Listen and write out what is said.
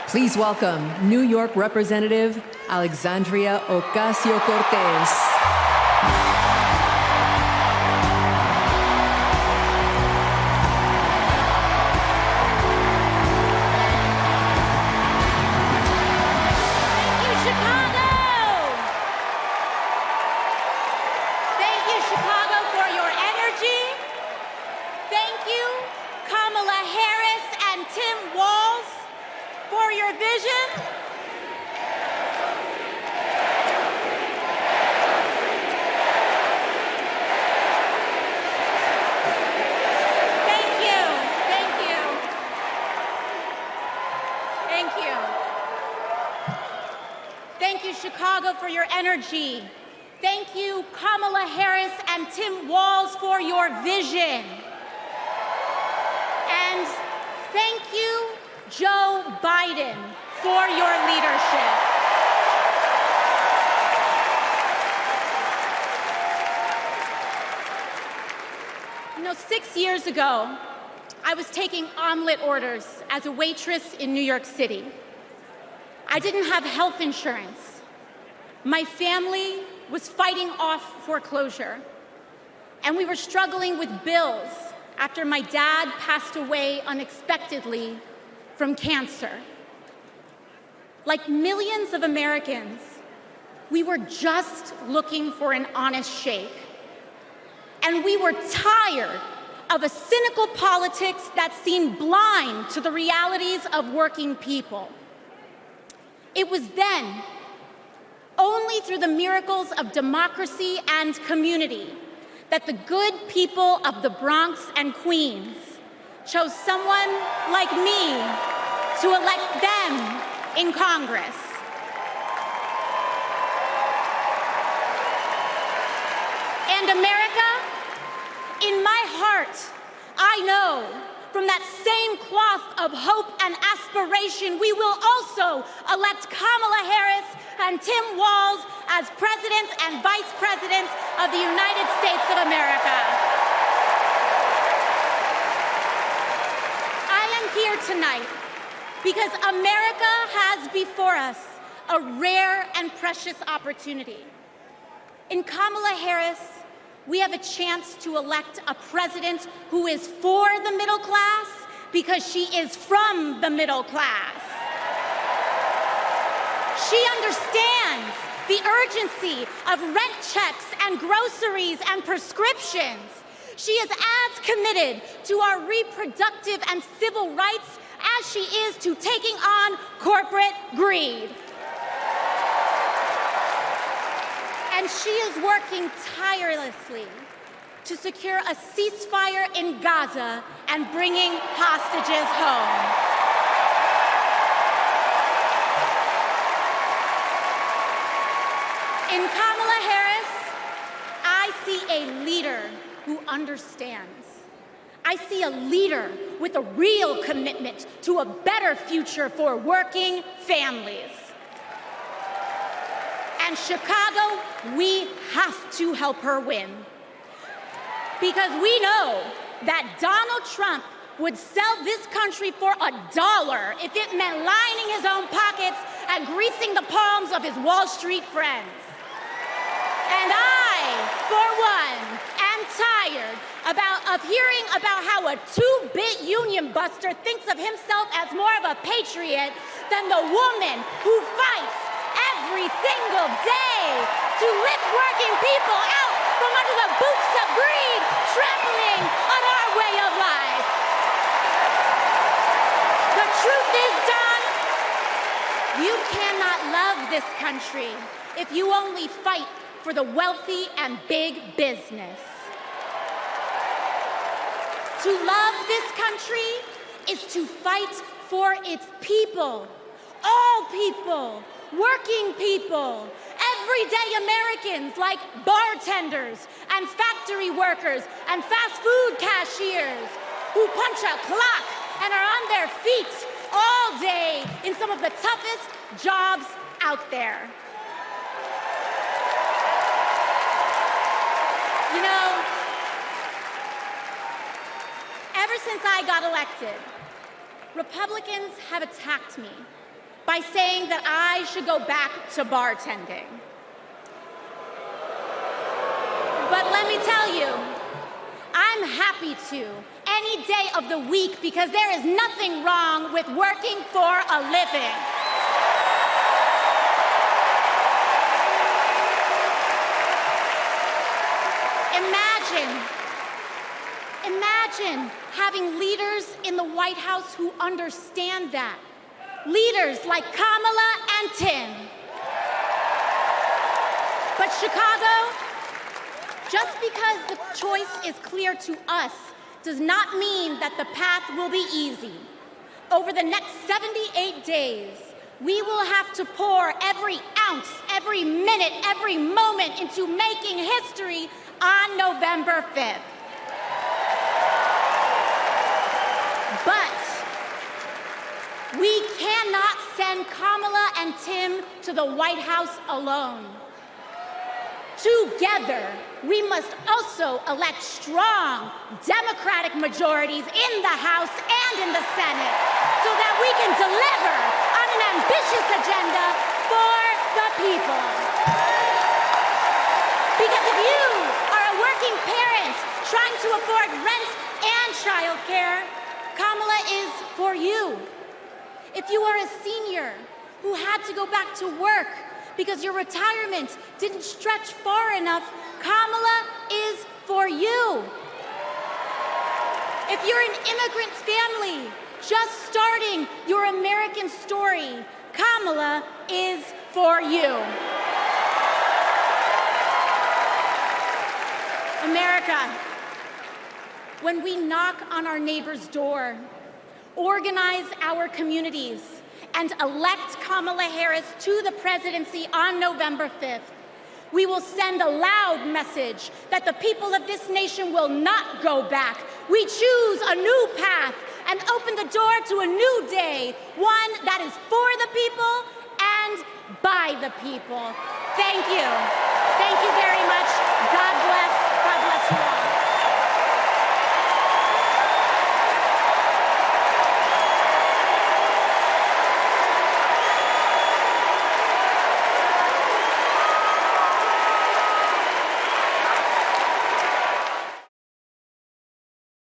Please welcome New York Representative Alexandria Ocasio-Cortez. Thank you, Kamala Harris and Tim Walz, for your vision. Thank you, thank you. Thank you. Thank you, Chicago, for your energy. Thank you, Kamala Harris and Tim Walz, for your vision. And thank you, Joe Biden, for your leadership. You know, 6 years ago, I was taking omelet orders as a waitress in New York City. I didn't have health insurance. My family was fighting off foreclosure, and we were struggling with bills after my dad passed away unexpectedly from cancer. Like millions of Americans, we were just looking for an honest shake. And we were tired of a cynical politics that seemed blind to the realities of working people. It was then, only through the miracles of democracy and community, that the good people of the Bronx and Queens chose someone like me to elect them in Congress. And America, in my heart, I know from that same cloth of hope and aspiration, we will also elect Kamala Harris and Tim Walz as President and Vice President of the United States of America. I am here tonight because America has before us a rare and precious opportunity. In Kamala Harris, we have a chance to elect a president who is for the middle class because she is from the middle class. She understands the urgency of rent checks and groceries and prescriptions. She is as committed to our reproductive and civil rights as she is to taking on corporate greed. And she is working tirelessly to secure a ceasefire in Gaza and bringing hostages home. In Kamala Harris, I see a leader who understands. I see a leader with a real commitment to a better future for working families. And Chicago, we have to help her win. Because we know that Donald Trump would sell this country for $1 if it meant lining his own pockets and greasing the palms of his Wall Street friends. And I, for one, am tired of hearing about how a two-bit union buster thinks of himself as more of a patriot than the woman who fights every single day to lift working people out from under the boots of greed, trampling on our way of life. The truth is, Don, you cannot love this country if you only fight for the wealthy and big business. To love this country is to fight for its people, all people, working people, everyday Americans like bartenders and factory workers and fast food cashiers who punch a clock and are on their feet all day in some of the toughest jobs out there. You know, ever since I got elected, Republicans have attacked me by saying that I should go back to bartending. But let me tell you, I'm happy to any day of the week because there is nothing wrong with working for a living. Imagine having leaders in the White House who understand that. Leaders like Kamala and Tim. But Chicago, just because the choice is clear to us does not mean that the path will be easy. Over the next 78 days, we will have to pour every ounce, every minute, every moment into making history on November 5th. But we cannot send Kamala and Tim to the White House alone. Together, we must also elect strong Democratic majorities in the House and in the Senate so that we can deliver on an ambitious agenda for the people. Because if you are a working parent trying to afford rent and childcare, Kamala is for you. If you are a senior who had to go back to work because your retirement didn't stretch far enough, Kamala is for you. If you're an immigrant family just starting your American story, Kamala is for you. America, when we knock on our neighbor's door, organize our communities, and elect Kamala Harris to the presidency on November 5th, we will send a loud message that the people of this nation will not go back. We choose a new path and open the door to a new day, one that is for the people and by the people. Thank you. Thank you very much. God